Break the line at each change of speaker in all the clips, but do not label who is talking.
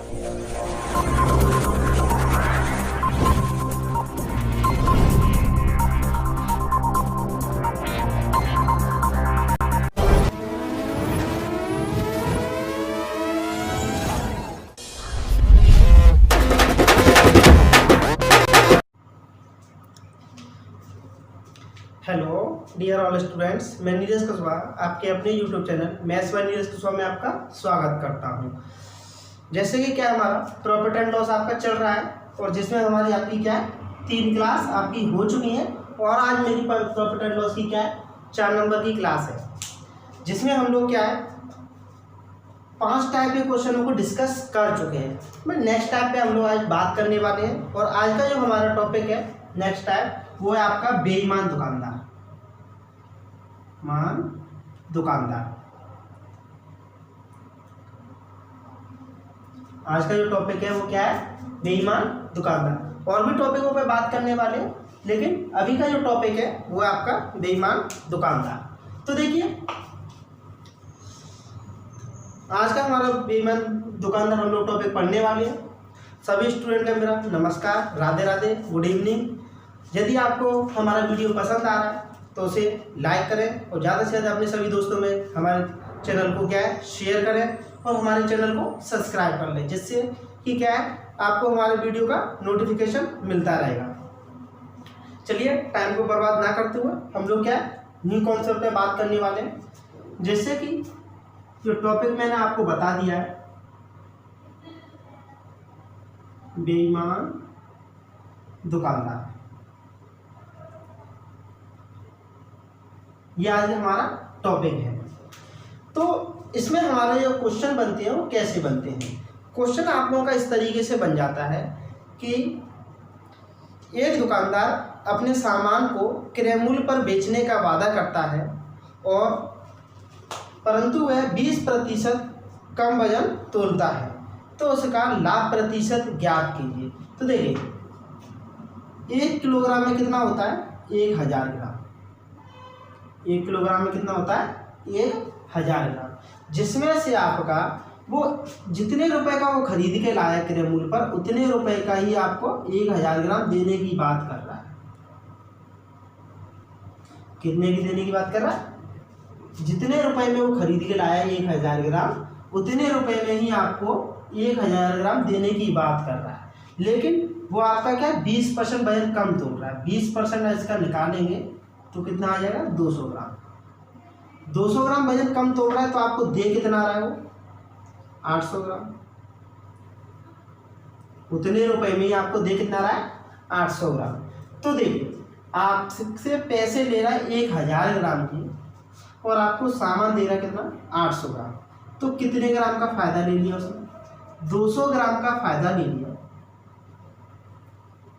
Hello dear all students, मैं नीरज कुशवाहा आपके अपने YouTube channel maths by Neeraj Kushwaha में आपका स्वागत करता हूं। जैसे कि क्या हमारा प्रॉफिट एंड लॉस आपका चल रहा है और जिसमें हमारी आपकी क्या है 3 क्लास आपकी हो चुकी है और आज मेरी प्रॉफिट एंड लॉस की क्या है 4 नंबर की क्लास है, जिसमें हम लोग क्या है 5 टाइप के क्वेश्चनों को डिस्कस कर चुके हैं। मैं नेक्स्ट टाइप पे हम लोग आज बात करने वाले हैं और आज का जो हमारा टॉपिक है नेक्स्ट टाइप वो है आपका बेईमान दुकानदार। आज का जो टॉपिक है वो क्या है बेईमान दुकानदार। और भी टॉपिकों पे बात करने वाले हैं, लेकिन अभी का जो टॉपिक है वो है आपका बेईमान दुकानदार। तो देखिए आज का हमारा बेईमान दुकानदार हम लोग टॉपिक पढ़ने वाले हैं। सभी स्टूडेंट का मेरा नमस्कार, राधे राधे, गुड इवनिंग। यदि आपको हमारा वीडियो पसंद आ रहा है तो उसे लाइक करें और ज़्यादा से ज़्यादा अपने सभी दोस्तों में हमारे चैनल को क्या है शेयर करें और हमारे चैनल को सब्सक्राइब कर लें, जिससे कि क्या है आपको हमारे वीडियो का नोटिफिकेशन मिलता रहेगा। चलिए टाइम को बर्बाद ना करते हुए हम लोग क्या है न्यू कॉन्सेप्ट पे बात करने वाले हैं। जैसे कि जो टॉपिक मैंने आपको बता दिया है बेईमान दुकानदार, ये आज हमारा टॉपिक है। तो इसमें हमारे जो क्वेश्चन बनते हैं वो कैसे बनते हैं। क्वेश्चन आप लोगों का इस तरीके से बन जाता है कि एक दुकानदार अपने सामान को क्रय मूल्य पर बेचने का वादा करता है और परंतु वह 20% कम वजन तोलता है, तो उसका लाभ प्रतिशत ज्ञात कीजिए। तो देखिए 1 किलोग्राम में कितना होता है 1000 ग्राम। 1 किलोग्राम में कितना होता है 1000 ग्राम, जिसमें से आपका वो जितने रुपए का वो खरीद के लाया क्रय मूल्य पर उतने रुपए का ही आपको 1000 ग्राम देने की बात कर रहा है। कितने की देने की बात कर रहा है? जितने रुपए में वो खरीद के लाया 1000 ग्राम उतने रुपए में ही आपको 1000 ग्राम देने की बात कर रहा है। लेकिन वो आपका क्या 20% वजन कम तोल रहा है। 20% इसका निकालेंगे तो कितना आ जाएगा 200 ग्राम। 200 ग्राम वजन कम तोल रहा है तो आपको दे कितना रहा है वो 800 ग्राम। उतने रुपए में ही आपको दे कितना रहा है 800 ग्राम। तो देखिए आपसे पैसे ले रहा है 1000 ग्राम की और आपको सामान दे रहा है कितना 800 ग्राम। तो कितने ग्राम का फायदा ले लिया उसने 200 ग्राम का फायदा ले लिया।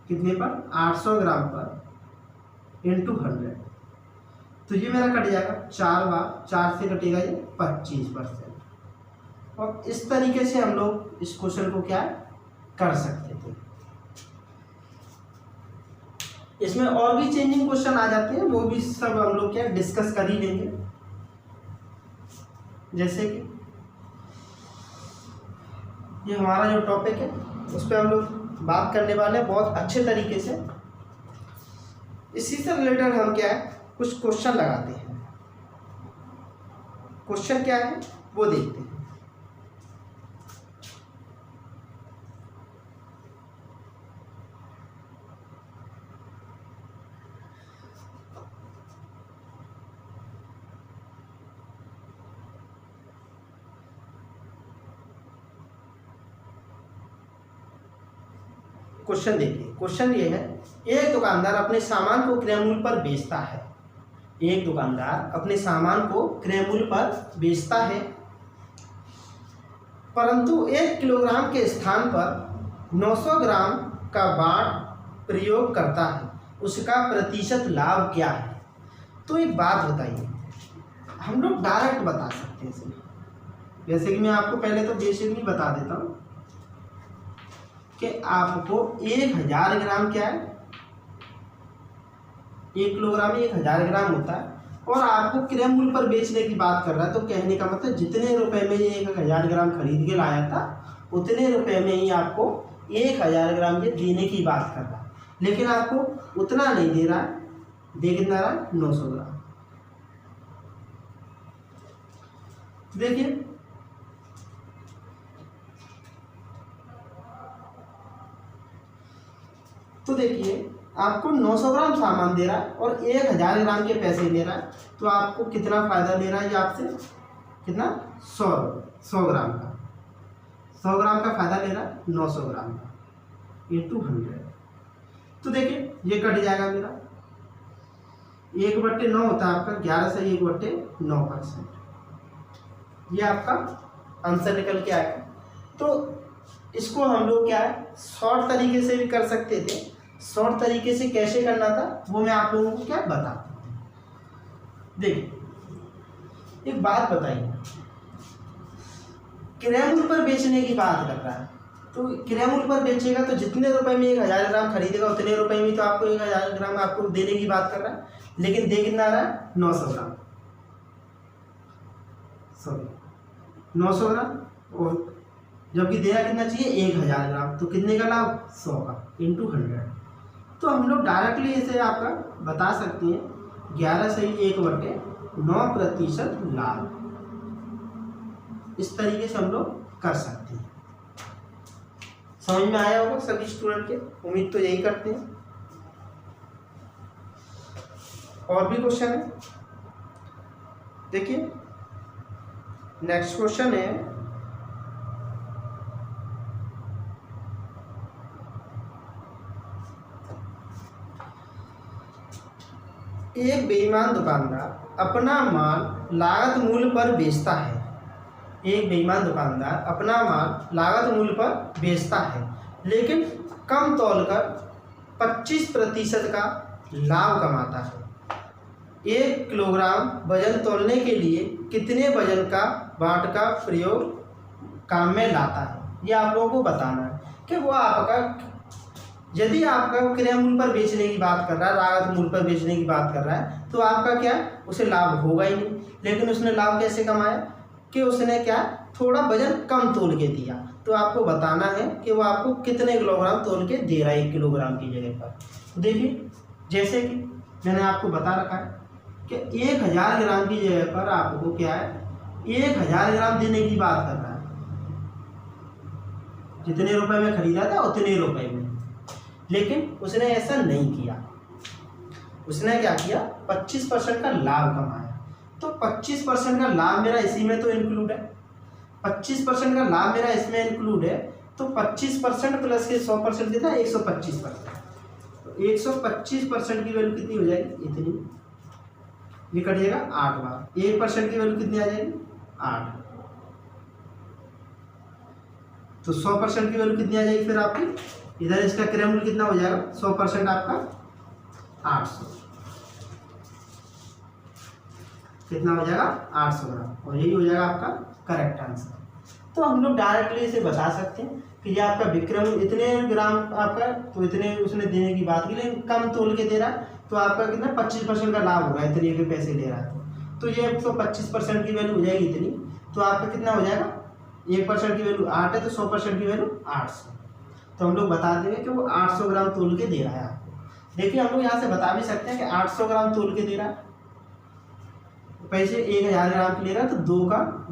कितने पर 800 ग्राम पर इंटू 100, तो ये मेरा कट जाएगा 4 बार 4 से कटेगा ये 25%। और इस तरीके से हम लोग इस क्वेश्चन को क्या कर सकते थे। इसमें और भी चेंजिंग क्वेश्चन आ जाते हैं, वो भी सब हम लोग क्या डिस्कस कर ही लेंगे। जैसे कि ये हमारा जो टॉपिक है उस पर हम लोग बात करने वाले हैं बहुत अच्छे तरीके से। इसी से रिलेटेड हम क्या है कुछ क्वेश्चन लगाते हैं। क्वेश्चन क्या है वो देखते हैं। क्वेश्चन देखिए, क्वेश्चन ये है एक दुकानदार अपने सामान को क्रय मूल्य पर बेचता है। एक दुकानदार अपने सामान को क्रय मूल्य पर बेचता है, परंतु 1 किलोग्राम के स्थान पर 900 ग्राम का बाट प्रयोग करता है, उसका प्रतिशत लाभ क्या है। तो एक बात बताइए, हम लोग डायरेक्ट बता सकते हैं इसमें। जैसे कि मैं आपको पहले तो बेसिकली बता देता हूँ कि आपको 1000 ग्राम क्या है 1 किलोग्राम में 1000 ग्राम होता है और आपको क्रय मूल्य पर बेचने की बात कर रहा है। तो कहने का मतलब जितने रुपए में ये 1000 ग्राम खरीद के लाया था उतने रुपए में ही आपको 1000 ग्राम ये देने की बात कर रहा है, लेकिन आपको उतना नहीं दे रहा है, दे कितना रहा है 900 ग्राम। देखिए तो देखिए आपको 900 ग्राम सामान दे रहा है और 1000 ग्राम के पैसे ले रहा है, तो आपको कितना फायदा ले रहा है ये आपसे, कितना 100 ग्राम का, 100 ग्राम का फायदा ले रहा है 900 ग्राम का इंटू 100। तो देखिए ये कट जाएगा मेरा, 1/9 होता है आपका 11 से 1/9%, ये आपका आंसर निकल के आएगा। तो इसको हम लोग क्या है शॉर्ट तरीके से भी कर सकते थे, शॉर्ट तरीके से कैसे करना था वो मैं आप लोगों को क्या बता। देखिए एक बात बताइए, क्रय मूल्य पर बेचने की बात कर रहा है, तो क्रय मूल्य पर बेचेगा तो जितने रुपए में 1000 ग्राम खरीदेगा उतने रुपए में तो आपको 1000 ग्राम आपको देने की बात कर रहा है, लेकिन दे कितना रहा है 900 ग्राम, सॉरी 900 ग्राम, और जबकि देना कितना चाहिए 1000 ग्राम, तो कितने का लाभ 100 का इंटू 100। तो हम लोग डायरेक्टली इसे आपका बता सकते हैं 11 से 1/9% लाभ, इस तरीके से हम लोग कर सकते हैं। समझ में आया होगा सभी स्टूडेंट के, उम्मीद तो यही करते हैं। और भी क्वेश्चन है, देखिए नेक्स्ट क्वेश्चन है एक बेईमान दुकानदार अपना माल लागत मूल्य पर बेचता है, एक बेईमान दुकानदार अपना माल लागत मूल्य पर बेचता है लेकिन कम तौलकर 25% का लाभ कमाता है। 1 किलोग्राम वजन तौलने के लिए कितने वजन का बाट का प्रयोग काम में लाता है, ये आप लोगों को बताना है कि वो आपका, यदि आपका क्रय मूल्य पर बेचने की बात कर रहा है, लागत मूल्य पर बेचने की बात कर रहा है, तो आपका क्या उसे लाभ होगा ही नहीं, लेकिन उसने लाभ कैसे कमाया कि उसने क्या थोड़ा वजन कम तोल के दिया, तो आपको बताना है कि वो आपको कितने किलोग्राम तोल के दे रहा है 1 किलोग्राम की जगह पर। तो देखिए जैसे कि मैंने आपको बता रखा है कि 1000 ग्राम की जगह पर आपको क्या है 1000 ग्राम देने की बात कर रहा है, जितने रुपए में खरीदा था उतने रुपए में, लेकिन उसने ऐसा नहीं किया, उसने क्या किया 25% का लाभ कमाया। तो 25% का लाभ मेरा इसी में तो इंक्लूड है, 25% का लाभ मेरा इसमें इंक्लूड है, तो 25% प्लस के 100% कितना 125%, तो 125% की वैल्यू कितनी हो जाएगी इतनी, ये कटिएगा 8 बार, 1% की वैल्यू कितनी आ जाएगी 8, तो 100% की वैल्यू कितनी आ जाएगी फिर आपकी, इधर इसका क्रय मूल्य कितना हो जाएगा 100% आपका 800, कितना हो जाएगा 800 ग्राम, और यही हो जाएगा आपका करेक्ट आंसर। तो हम लोग डायरेक्टली इसे बता सकते हैं कि ये आपका विक्रम इतने ग्राम आपका, तो इतने उसने देने की बात की, लेकिन कम तोल के दे रहा है, तो आपका कितना 25% का लाभ होगा, इतने के पैसे ले रहा है, तो ये 125% की वैल्यू हो जाएगी इतनी, तो आपका कितना हो जाएगा 1% की वैल्यू 8 है, तो 100% की वैल्यू 800, तो हम लोग बता देंगे कि वो 800 ग्राम तोल के दे रहा है आपको। देखिए हम लोग यहाँ से बता भी सकते हैं कि 800 ग्राम तोल के दे रहा है, पैसे 1000 ग्राम के ले रहा है, तो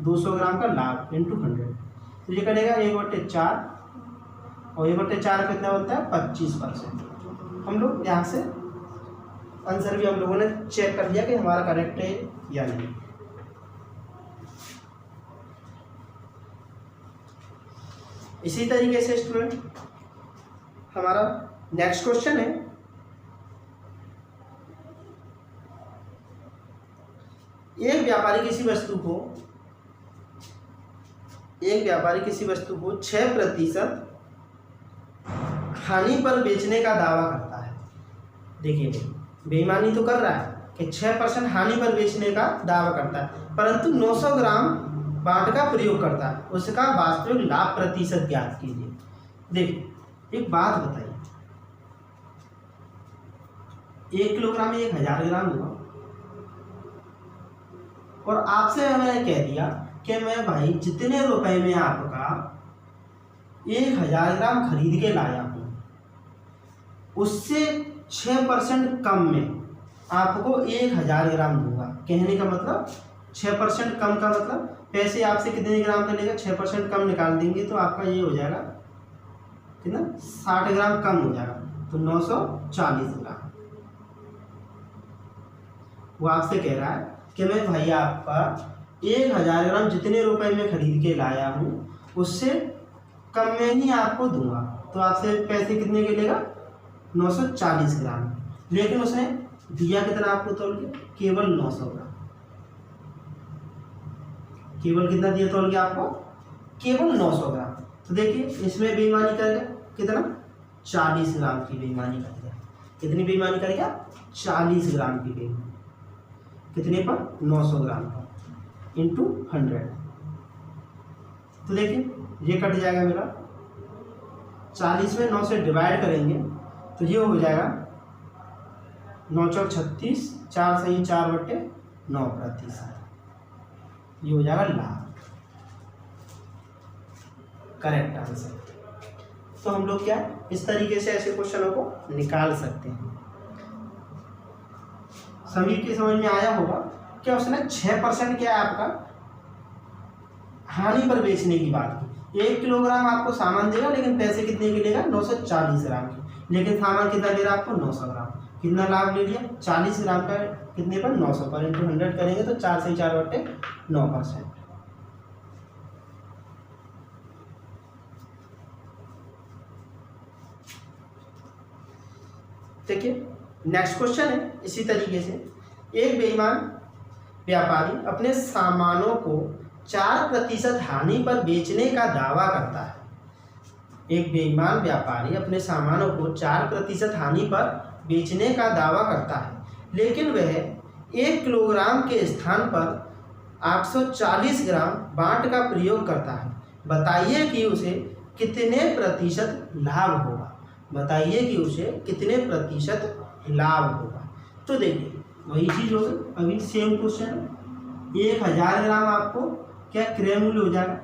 200 ग्राम का लाभ इंटू 100, तो ये करेगा 1/4, और 1/4 कितना बनता है 25%। हम लोग यहाँ से आंसर भी हम लोगों ने चेक कर लिया कि हमारा करेक्ट है या नहीं। इसी तरीके से स्टूडेंट हमारा नेक्स्ट क्वेश्चन है, एक व्यापारी किसी वस्तु को 6% हानि पर बेचने का दावा करता है। देखिए बेईमानी तो कर रहा है कि 6% हानि पर बेचने का दावा करता है, परंतु 900 ग्राम बाट का प्रयोग करता है, उसका वास्तविक लाभ प्रतिशत ज्ञात कीजिए। देखिए एक बात बताइए, 1 किलोग्राम में 1000 ग्राम हुआ, और आपसे मैंने कह दिया कि मैं भाई जितने रुपए में आपका 1000 ग्राम खरीद के लाया हूँ, उससे 6% कम में आपको 1000 ग्राम दूंगा। कहने का मतलब 6% कम का मतलब पैसे आपसे कितने ग्राम का लेगा, 6% कम निकाल देंगे तो आपका ये हो जाएगा कितना, 60 ग्राम कम हो जाएगा, तो 940 ग्राम। वो आपसे कह रहा है कि मैं भाई आपका 1000 ग्राम जितने रुपए में खरीद के लाया हूँ उससे कम में ही आपको दूंगा, तो आपसे पैसे कितने के लेगा, 940 ग्राम। लेकिन उसने दिया कितना आपको तोल के, केवल 900 ग्राम। केवल कितना दिया तोल के आपको, केवल 900 ग्राम। तो देखिए इसमें बेईमानी कर गया कितना, 40 ग्राम की बेईमानी कर गया। कितनी बेईमानी कर गया, 40 ग्राम की बेईमानी। कितने पर, 900 ग्राम पर इंटू 100। तो देखिए ये कट जाएगा मेरा, 40 में 9 से डिवाइड करेंगे तो ये हो जाएगा 9 चौक 36, 4 सही 4/9%। ये हो जाएगा लाभ, करेक्ट आंसर। तो हम लोग क्या इस तरीके से ऐसे क्वेश्चनों को निकाल सकते हैं। सभी के समझ में आया होगा। क्या उसने 6% क्या है आपका हानि पर बेचने की बात की। 1 किलोग्राम आपको सामान देगा लेकिन पैसे कितने के लेगा, 940 ग्राम की, लेकिन सामान कितना दे रहा है आपको, 900 ग्राम। कितना लाभ ले लिया, 40 ग्राम का कितने पर, 900 पर, इंटू 100 करेंगे तो 4 से 4/9%। देखिए नेक्स्ट क्वेश्चन है इसी तरीके से। एक बेईमान व्यापारी अपने सामानों को 4% हानि पर बेचने का दावा करता है। एक बेईमान व्यापारी अपने सामानों को 4% हानि पर बेचने का दावा करता है, लेकिन वह 1 किलोग्राम के स्थान पर 840 ग्राम बांट का प्रयोग करता है। बताइए कि उसे कितने प्रतिशत लाभ होगा। बताइए कि उसे कितने प्रतिशत लाभ होगा। तो देखिए वही चीज़ होगी, अभी सेम क्वेश्चन, 1000 ग्राम आपको क्या क्रय मूल्य हो जाएगा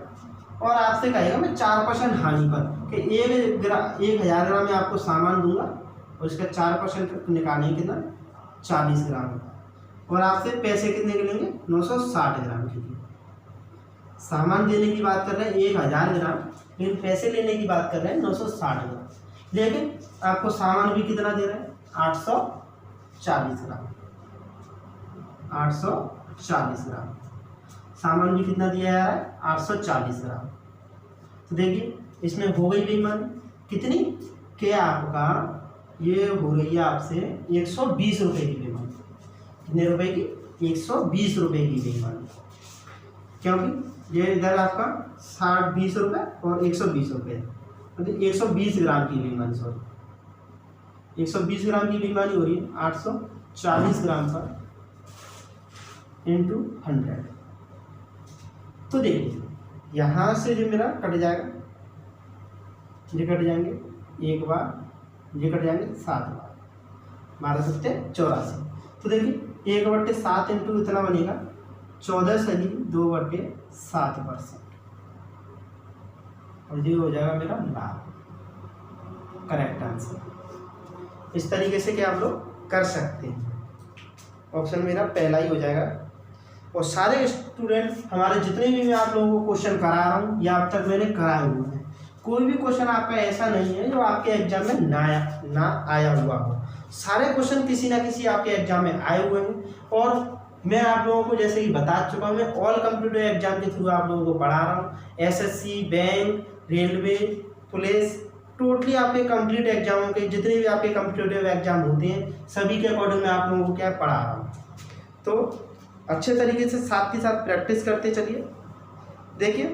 और आपसे कहेगा मैं 4% हानि पर कि 1000 ग्राम में आपको सामान दूंगा और इसका 4% निकालेंगे कितना, 40 ग्राम, और आपसे पैसे कितने के लेंगे, 960 ग्राम के लिए। सामान देने की बात कर रहे हैं 1000 ग्राम, लेकिन पैसे लेने की बात कर रहे हैं 960 ग्राम। लेकिन आपको सामान भी कितना दे रहे हैं, 840 ग्राम। 840 ग्राम सामान भी कितना दिया जा रहा है, 840 ग्राम। तो देखिए इसमें हो गई बेईमानी कितनी, क्या आपका ये हो रही है आपसे 120 रुपये की बेईमानी। कितने रुपए की, 120 रुपये की बेईमानी, क्योंकि ये इधर आपका 20 रुपये और 120 रुपये, मतलब 120 ग्राम की बेईमानी, सॉरी 120 ग्राम की बेईमानी हो रही है 840 ग्राम पर इंटू 100। तो देखिए यहाँ से जो मेरा कट जाएगा, ये कट जाएंगे एक बार, ये कट जाएंगे 7 बार, 12×7 = 84। तो देखिए 1/7 इंटू इतना बनेगा 14 सही 2/7%, और ये हो जाएगा मेरा लाभ, करेक्ट आंसर। इस तरीके से क्या आप लोग कर सकते हैं। ऑप्शन मेरा पहला ही हो जाएगा। और सारे स्टूडेंट हमारे जितने भी मैं आप लोगों को क्वेश्चन करा रहा हूँ या अब तक मैंने कराए हुए हैं, कोई भी क्वेश्चन आपका ऐसा नहीं है जो आपके एग्जाम में ना आया हुआ हो। सारे क्वेश्चन किसी ना किसी आपके एग्जाम में आए हुए हैं, और मैं आप लोगों को जैसे कि बता चुका हूँ, मैं ऑल कम्प्यूटर एग्जाम के थ्रू आप लोगों को पढ़ा रहा हूँ। SSC, bank, railway, police, totally आपके कंप्लीट एग्जामों के जितने भी आपके कम्पिटिटिव एग्जाम होते हैं सभी के अकॉर्डिंग मैं आप लोगों को क्या पढ़ा रहा हूँ। तो अच्छे तरीके से साथ के साथ प्रैक्टिस करते चलिए। देखिए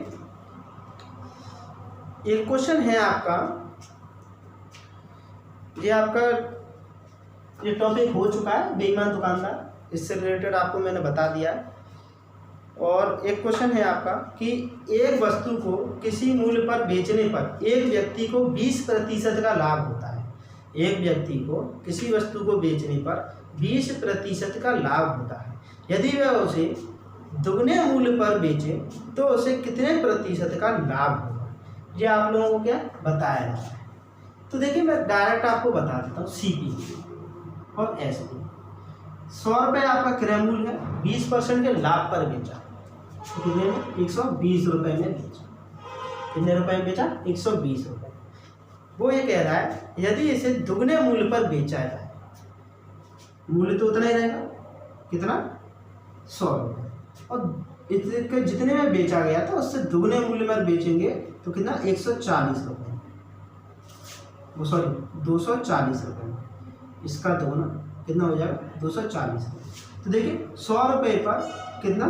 एक क्वेश्चन है आपका, ये आपका ये टॉपिक हो चुका है बेईमान दुकानदार, इससे रिलेटेड आपको मैंने बता दिया है। और एक क्वेश्चन है आपका कि एक वस्तु को किसी मूल्य पर बेचने पर एक व्यक्ति को 20% का लाभ होता है। एक व्यक्ति को किसी वस्तु को बेचने पर 20% का लाभ होता है। यदि वह उसे दुगने मूल्य पर बेचे तो उसे कितने प्रतिशत का लाभ होगा। ये आप लोगों को क्या बताया जा रहा है। तो देखिए मैं डायरेक्ट आपको बता देता हूँ CP और SP। 100 रुपये आपका क्रय मूल्य है, 20% के लाभ पर बेचा, कितने में 120 रुपये में बेचा। कितने रुपए में बेचा 120 रुपये। वो ये कह रहा है यदि इसे दुगने मूल्य पर बेचा जाए, मूल्य तो उतना ही रहेगा, कितना 100 रुपये, और इसके जितने में बेचा गया था उससे दुगने मूल्य पर बेचेंगे तो कितना 140 रुपये, वो सॉरी 240 रुपये में, इसका दोगुना कितना हो जाएगा 240 रुपये। तो देखिए 100 रुपये पर कितना,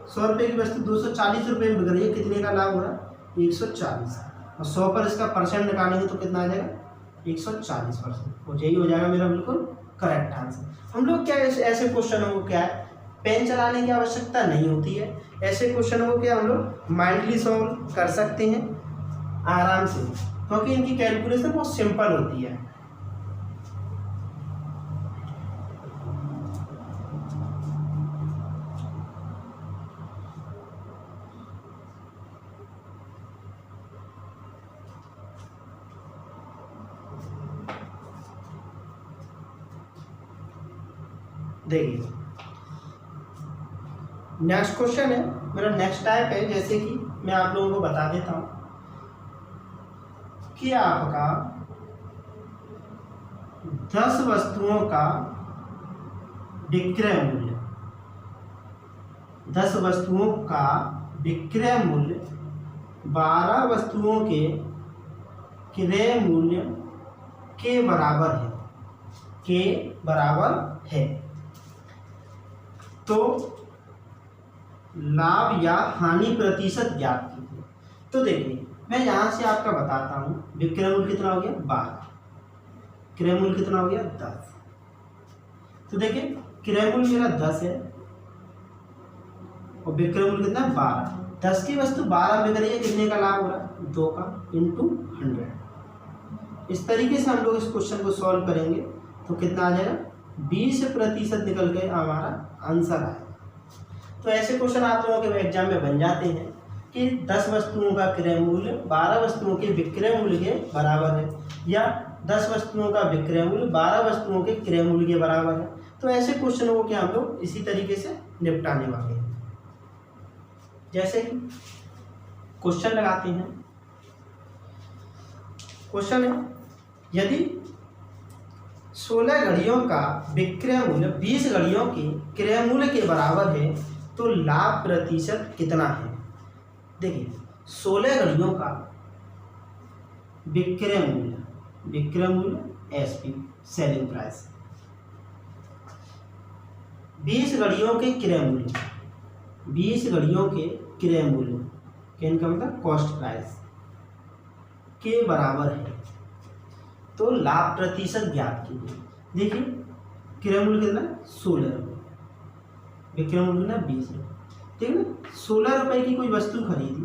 100 रुपये की वस्तु 240 रुपये में बिक रही है, कितने का लाभ हो रहा है 140, और 100 पर इसका परसेंट निकालेंगे तो कितना आ जाएगा 140%। और यही हो जाएगा मेरा बिल्कुल करेक्ट आंसर। हम लोग क्या ऐसे क्वेश्चनों को क्या है पेन चलाने की आवश्यकता नहीं होती है, ऐसे क्वेश्चनों को क्या हम लोग माइंडली सॉल्व कर सकते हैं आराम से, क्योंकि इनकी कैलकुलेशन बहुत सिंपल होती है। देखिए नेक्स्ट क्वेश्चन है मेरा, नेक्स्ट टाइप है, जैसे कि मैं आप लोगों को बता देता हूं कि आपका 10 वस्तुओं का विक्रय मूल्य, 10 वस्तुओं का विक्रय मूल्य 12 वस्तुओं के क्रय मूल्य के बराबर है, के बराबर है, तो लाभ या हानि प्रतिशत ज्ञात कीजिए। तो देखिए मैं यहाँ से आपका बताता हूँ, विक्रय मूल्य कितना हो गया 12, क्रय मूल्य कितना हो गया 10। तो देखिए क्रय मूल्य मेरा 10 है और विक्रय मूल्य कितना 12, 10 की वस्तु 12 बिक रही है, कितने का लाभ हो रहा है 2 का इंटू 100। इस तरीके से हम लोग इस क्वेश्चन को सॉल्व करेंगे तो कितना आ जाएगा 20% निकल के हमारा आंसर आएगा। तो ऐसे क्वेश्चन आप लोगों के एग्जाम में बन जाते हैं कि 10 वस्तुओं का क्रय मूल्य 12 वस्तुओं के विक्रय मूल्य के बराबर है, या 10 वस्तुओं का विक्रय मूल्य 12 वस्तुओं के क्रय मूल्य के बराबर है। तो ऐसे क्वेश्चनों को क्या हम लोग इसी तरीके से निपटाने वाले हैं। जैसे कि क्वेश्चन लगाते हैं, क्वेश्चन है यदि 16 घड़ियों का विक्रय मूल्य 20 घड़ियों के क्रय मूल्य के बराबर है तो लाभ प्रतिशत कितना है। देखिए 16 घड़ियों का विक्रय मूल्य, विक्रय मूल्य SP सेलिंग प्राइस, 20 घड़ियों के क्रय मूल्य, 20 घड़ियों के क्रय मूल्य के इनका मतलब कॉस्ट प्राइस के बराबर है तो लाभ प्रतिशत ज्ञात कीजिए। देखिए क्रय मूल्य कितना 16 रुपये, विक्रय मूल्य ना 20 रुपये, ठीक है ना। 16 रुपये की कोई वस्तु खरीदी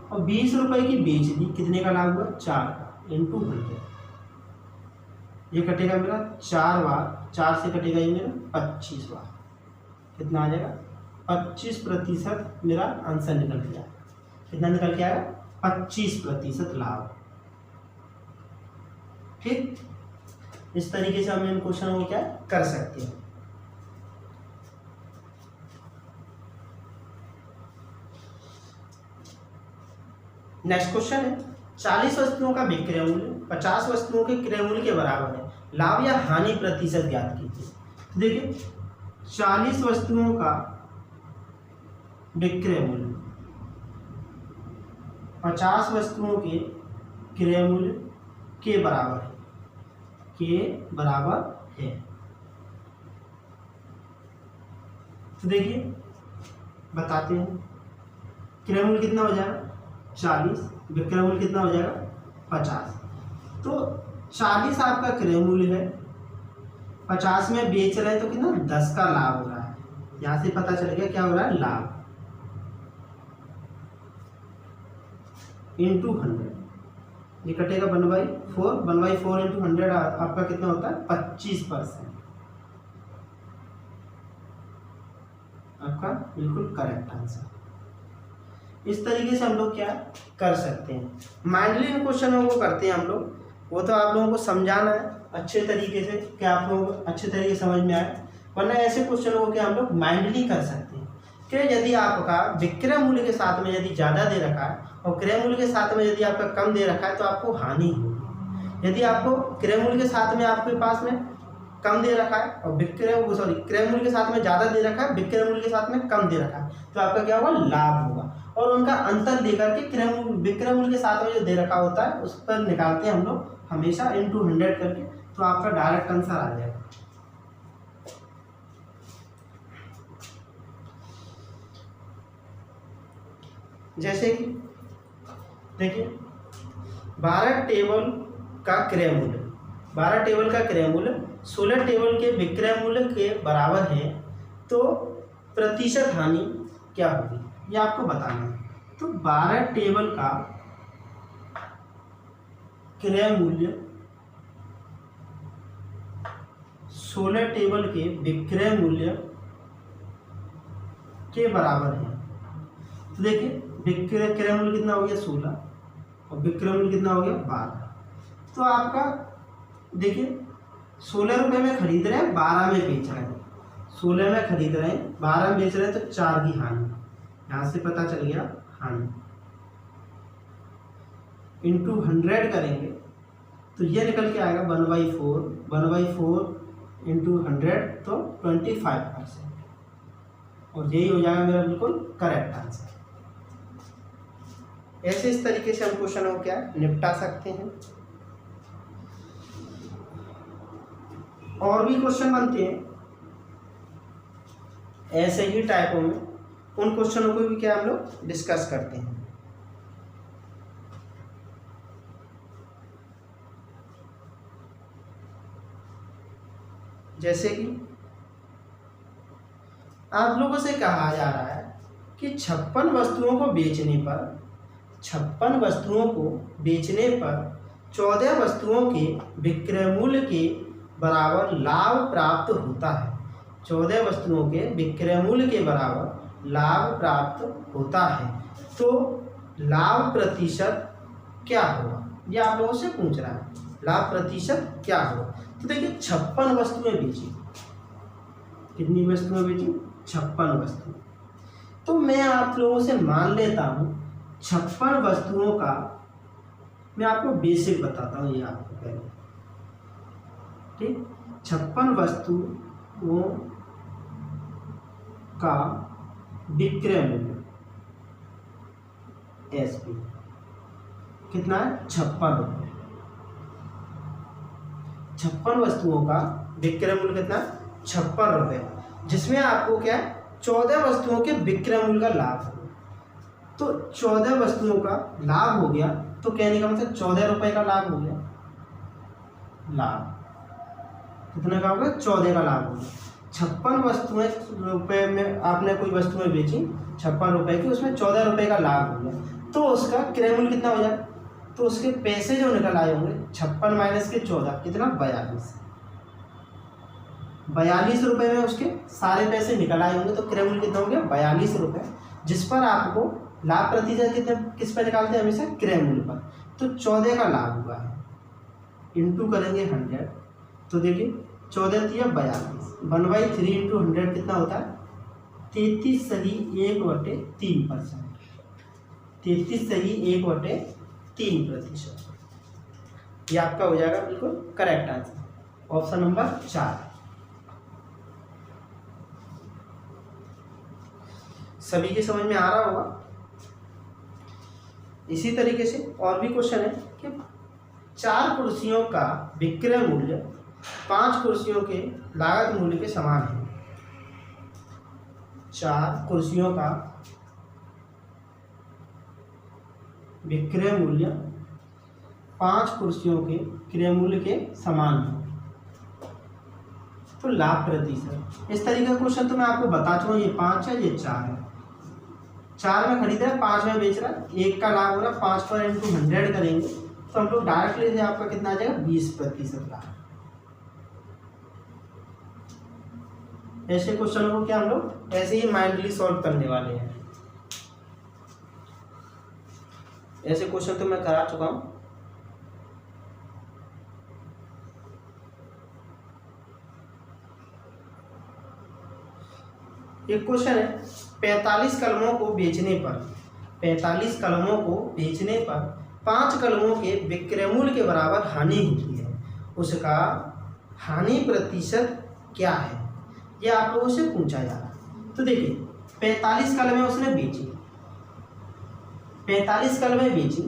और 20 रुपये की बेच दी, कितने का लाभ हुआ 4 का इंटू 100। ये कटेगा मेरा 4 बार, 4 से कटेगा ये मेरा 25 बार, कितना आ जाएगा 25% मेरा आंसर निकल के आएगा। कितना निकल के आएगा 25% लाभ। ठीक, इस तरीके से हम इन क्वेश्चनों को क्या कर सकते हैं। नेक्स्ट क्वेश्चन है 40 वस्तुओं का विक्रय मूल्य 50 वस्तुओं के क्रय मूल्य के बराबर है, लाभ या हानि प्रतिशत ज्ञात कीजिए। तो देखिए 40 वस्तुओं का विक्रय मूल्य 50 वस्तुओं के क्रय मूल्य के बराबर है, के बराबर है। तो देखिए बताते हैं क्रय मूल्य कितना हो जाएगा 40, विक्रय मूल्य कितना हो जाएगा 50। तो 40 आपका क्रय मूल्य है, 50 में बेच रहे हैं तो कितना 10 का लाभ हो रहा है। यहाँ से पता चल गया क्या हो रहा है लाभ इंटू 100, ये कटेगा 1/4, 1/4 इंटू 100 आपका कितना होता है 25%। आपका बिल्कुल करेक्ट आंसर। इस तरीके से हम लोग क्या कर सकते हैं। माइंडली इन क्वेश्चनों को करते हैं हम लोग, वो तो आप लोगों को समझाना है अच्छे तरीके से कि आप लोगों को अच्छे तरीके से समझ में आए, वरना ऐसे क्वेश्चनों को क्या हम लोग माइंडली कर सकते हैं कि यदि आपका विक्रय मूल्य के साथ में यदि ज़्यादा दे रखा है और क्रय मूल्य के साथ में यदि आपका कम दे रखा है तो आपको हानि होगी। यदि आपको क्रय मूल्य के साथ में आपके पास में कम दे रखा है और क्रय मूल्य के साथ में ज़्यादा दे रखा है, विक्रय मूल्य के साथ में कम दे रखा है, तो आपका क्या होगा, लाभ होगा। और उनका अंतर लेकर के विक्रय मूल्य के साथ में जो दे रखा होता है उस पर निकालते हैं हम लोग हमेशा into 100 करके, तो आपका डायरेक्ट आंसर आ जाएगा। जैसे कि देखिए 12 टेबल का क्रय मूल्य, 12 टेबल का क्रय मूल्य 16 टेबल के विक्रय मूल्य के बराबर है, तो प्रतिशत हानि क्या होगी ये आपको बताना है। तो 12 टेबल का क्रय मूल्य 16 टेबल के विक्रय मूल्य के बराबर है। तो देखिए विक्रय क्रय मूल्य कितना हो गया 16 और विक्रय मूल्य कितना हो गया 12। तो आपका देखिए 16 रुपये में खरीद रहे हैं, 12 में बेच रहे हैं, 16 में खरीद रहे हैं, 12 में बेच रहे हैं, तो 4 की हानि, यहाँ से पता चल गया हानि। into 100 करेंगे तो ये निकल के आएगा 1/4, 1/4 into 100 तो 25%, और यही हो जाएगा मेरा बिल्कुल करेक्ट आंसर। ऐसे इस तरीके से हम क्वेश्चनों को क्या निपटा सकते हैं। और भी क्वेश्चन बनते हैं ऐसे ही टाइपों में, उन क्वेश्चनों को भी क्या हम लोग डिस्कस करते हैं। जैसे कि आप लोगों से कहा जा रहा है कि 56 वस्तुओं को बेचने पर 14 वस्तुओं के विक्रय मूल्य के बराबर लाभ प्राप्त होता है। 14 वस्तुओं के विक्रय मूल्य के बराबर लाभ प्राप्त होता है, तो लाभ प्रतिशत क्या होगा, ये आप लोगों से पूछ रहा है, लाभ प्रतिशत क्या होगा। तो देखिए 56 वस्तुएं बेची, कितनी वस्तुएं बेची, 56 वस्तु। तो मैं आप लोगों से मान लेता हूँ 56 वस्तुओं का, मैं आपको बेसिक बताता हूँ ये आपको पहले, ठीक। 56 वस्तुओं का विक्रय मूल्य SP कितना है, 56 रुपये। 56 वस्तुओं का विक्रय मूल्य कितना, 56 रुपये, जिसमें आपको क्या है 14 वस्तुओं के विक्रय मूल्य का लाभ हो। तो 14 वस्तुओं का लाभ हो गया, तो कहने का मतलब 14 रुपये का लाभ हो गया, लाभ कितने का होगा, 14 का लाभ हो गया। 56 वस्तुएं रुपये में आपने कोई वस्तुएं बेची 56 रुपये की, उसमें 14 रुपये का लाभ हो गया, तो उसका क्रय मूल्य कितना हो जाए, तो उसके पैसे जो निकल आए होंगे 56 माइनस के 14 कितना, 42 रुपये में उसके सारे पैसे निकल आए होंगे, तो क्रय मूल्य कितना हो गया, 42 रुपये, जिस पर आपको लाभ प्रतिशत कितने, किस पर निकालते हैं हमेशा, क्रय मूल्य पर। तो 14 का लाभ हुआ है, इंटू करेंगे 100, तो देखिए 14 दिया 42, 1/3 इंटू 100 कितना होता है, 33.1/3%, 33.1/3%। ये आपका हो जाएगा बिल्कुल करेक्ट आंसर, ऑप्शन नंबर 4। सभी के समझ में आ रहा होगा। इसी तरीके से और भी क्वेश्चन है कि 4 कुर्सियों का विक्रय मूल्य 5 कुर्सियों के लागत मूल्य के समान है। 4 कुर्सियों का विक्रय मूल्य 5 कुर्सियों के क्रय मूल्य के समान है, तो लाभ प्रतिशत। इस तरीके का क्वेश्चन तो मैं आपको बता चुका हूँ, ये 5 है, ये 4 है। 4 में खरीद रहा है, 5 में बेच रहा है, 1 का लाभ हो रहा है, 5 पर इंटू 100 करेंगे तो हम लोग डायरेक्टली से आपका कितना आ जाएगा, 20% लाभ। ऐसे क्वेश्चनों को क्या हम लोग ऐसे ही माइंडली सॉल्व करने वाले हैं। ऐसे क्वेश्चन तो मैं करा चुका हूँ। एक क्वेश्चन है 45 कलमों को बेचने पर 5 कलमों के विक्रय मूल्य के बराबर हानि होती है, उसका हानि प्रतिशत क्या है, यह आप लोगों से पूछा जा रहा है। तो देखिए 45 कलमें उसने बेची, 45 कलमें बेची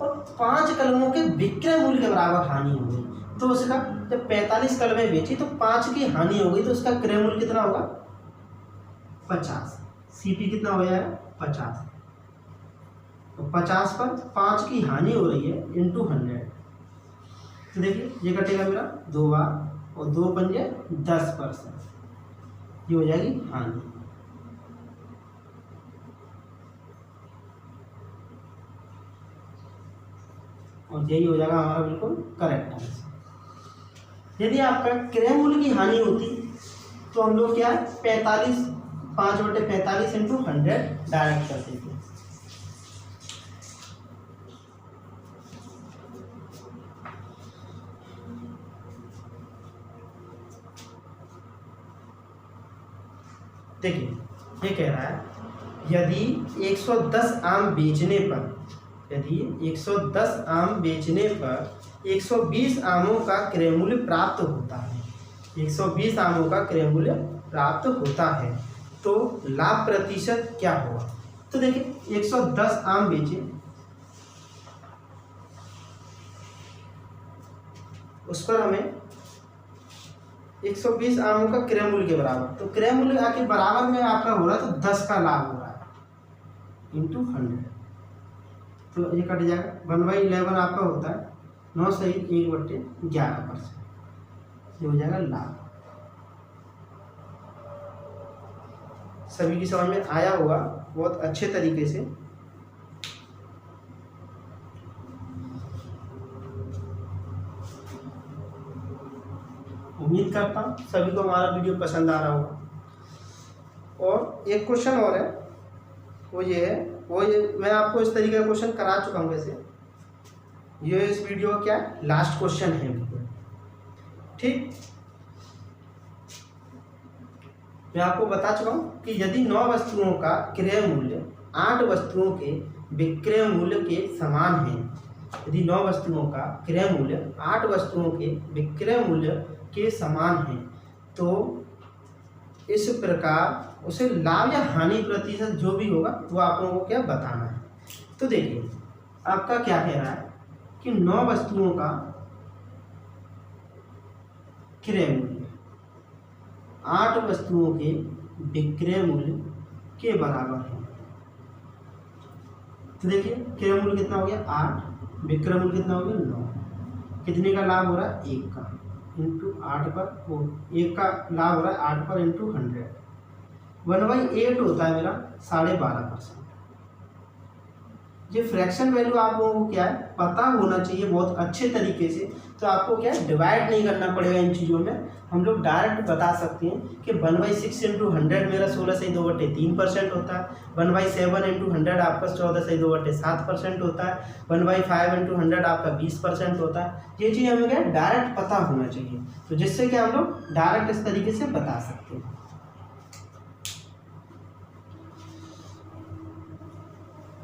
और 5 कलमों के विक्रय मूल्य के बराबर हानि हो गई, तो उसका जब 45 कलमें बेची तो 5 की हानि हो गई, तो उसका क्रय मूल्य कितना होगा 50। सीपी कितना हो जाएगा 50। तो 50 पर 5 की हानि हो रही है इंटू 100। तो देखिए ये कटेगा मेरा 2 बार और 2 पंजे 10%, ये हो जाएगी हानि। और यही हो जाएगा हमारा बिल्कुल करेक्ट आंसर। यदि आपका क्रय मूल्य की हानि होती तो हम लोग क्या है 5/45 इंटू 100 डायरेक्ट कर देते। देखिए ये कह रहा है यदि 110 आम बेचने पर 120 आमों का क्रय मूल्य प्राप्त होता है, 120 आमों का क्रय मूल्य प्राप्त होता है, तो लाभ प्रतिशत क्या होगा। तो देखिए 110 आम बेचे, उस पर हमें 120 आमों का क्रय मूल्य के बराबर, तो क्रय मूल्य आके बराबर में आपका हो रहा है, तो 10 का लाभ हो रहा है इंटू 100, तो ये कट जाएगा। 1/11 आपका होता है 9 सही 1/11%, ये हो जाएगा लाभ। सभी की समझ में आया होगा बहुत अच्छे तरीके से। उम्मीद करता हूँ सभी को हमारा वीडियो पसंद आ रहा होगा। और एक क्वेश्चन और है, वो ये मैं आपको इस तरीके का क्वेश्चन करा चुका हूँ। वैसे ये इस वीडियो का क्या लास्ट क्वेश्चन है बिल्कुल ठीक। मैं आपको बता चुका हूँ कि यदि 9 वस्तुओं का क्रय मूल्य 8 वस्तुओं के विक्रय मूल्य के समान है, यदि 9 वस्तुओं का क्रय मूल्य 8 वस्तुओं के विक्रय मूल्य के समान है, तो इस प्रकार उसे लाभ या हानि प्रतिशत जो भी होगा वो आप लोगों को क्या बताना है। तो देखिए आपका क्या कह रहा है कि 9 वस्तुओं का क्रय मूल्य 8 वस्तुओं के विक्रय मूल्य के बराबर है। तो देखिए क्रय मूल्य कितना हो गया 8, विक्रय मूल्य कितना हो गया 9, कितने का लाभ हो रहा है 1 का इंटू 8 पर, वो 1 का लाभ हो रहा है 8 पर इंटू 100। 1/8 होता है मेरा 12.5%। ये फ्रैक्शन वैल्यू आप लोगों को क्या है पता होना चाहिए बहुत अच्छे तरीके से। तो आपको क्या है डिवाइड नहीं करना पड़ेगा इन चीज़ों में, हम लोग डायरेक्ट बता सकते हैं कि 1/6 इंटू 100 मेरा 16.2/3% होता है। 1/7 इंटू 100 आपका 14.2/7% होता है। 1/5 इंटू 100 आपका 20% होता है। ये चीज़ हमें क्या डायरेक्ट पता होना चाहिए, तो जिससे कि हम लोग डायरेक्ट इस तरीके से बता सकते हैं।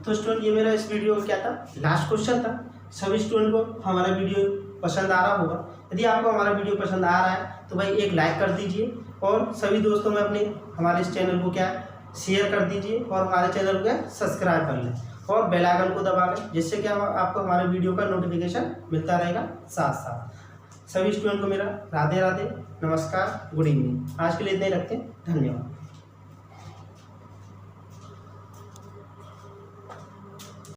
तो स्टूडेंट ये मेरा इस वीडियो का क्या था लास्ट क्वेश्चन था। सभी स्टूडेंट को हमारा वीडियो पसंद आ रहा होगा। यदि आपको हमारा वीडियो पसंद आ रहा है तो भाई एक लाइक कर दीजिए और सभी दोस्तों में अपने हमारे इस चैनल को क्या शेयर कर दीजिए और हमारे चैनल को क्या सब्सक्राइब कर लें और बेल आइकन को दबा लें, जिससे कि आपको हमारे वीडियो का नोटिफिकेशन मिलता रहेगा साथ साथ। सभी स्टूडेंट को मेरा राधे राधे, नमस्कार, गुड इवनिंग। आज के लिए इतना ही रखते हैं, धन्यवाद।